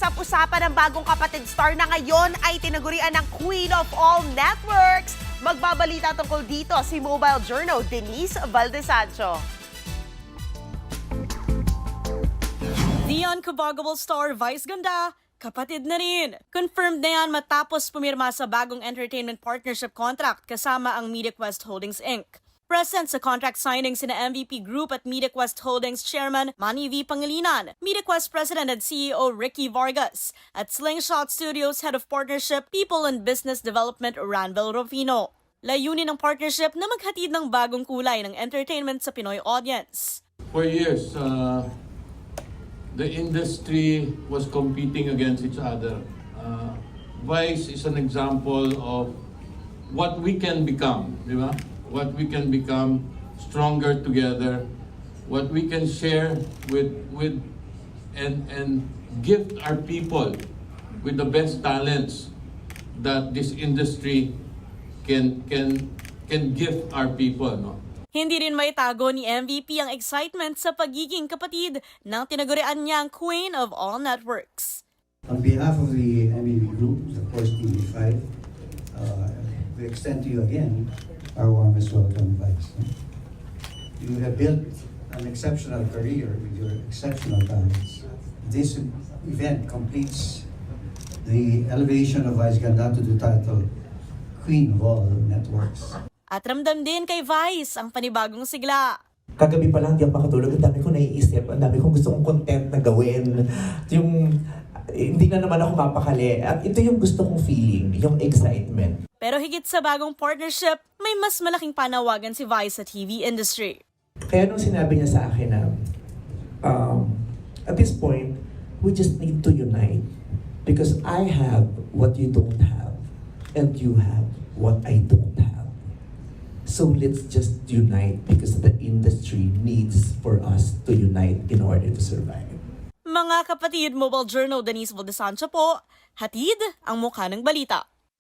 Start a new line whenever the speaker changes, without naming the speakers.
usap-usapan ng bagong kapatid star na ngayon ay tinagurian ng Queen of All Networks. Magbabalita tungkol dito si Mobile Journal Denise Valdesancho.
The unconformable star Vice Ganda, kapatid na rin. Confirmed na yan matapos pumirma sa bagong entertainment partnership contract kasama ang MediaQuest Holdings Inc. Present sa contract signing sina MVP Group at MediaQuest Holdings Chairman Manny V. Pangilinan, MediaQuest President and CEO Ricky Vargas, at Slingshot Studios Head of Partnership, People and Business Development Ranvel Rufino. Layunin ng partnership na maghatid ng bagong kulay ng entertainment sa Pinoy audience.
For years, the industry was competing against each other. Vice is an example of what we can become, di ba? What we can become stronger together, what we can share with and gift our people with the best talents that this industry can gift our people, no?
Hindi rin maitago ni MVP ang excitement sa pagiging kapatid ng tinagurian niyang Queen of All Networks.
On behalf of the MVP Group, of course TV5, we extend to you again our warmest welcome, Vice. You have built an exceptional career with your exceptional talents. This event completes the elevation of Vice Ganda to the title Queen of All Networks.
At ramdam din kay Vice ang panibagong sigla.
Kagabi pa lang di ako makatulog, ang dami kong naiisip, ang dami kong gusto kong content na gawin. Hindi na naman ako mapakali. At ito yung gusto kong feeling, yung excitement.
Pero higit sa bagong partnership, may mas malaking panawagan si Vice sa TV industry.
Kaya nung sinabi niya sa akin na, at this point, we just need to unite. Because I have what you don't have, and you have what I don't have. So let's just unite because the industry needs for us to unite in order to survive.
Mga kapatid, Mobile Journal Denise Valdesancho po, hatid ang mukha ng balita.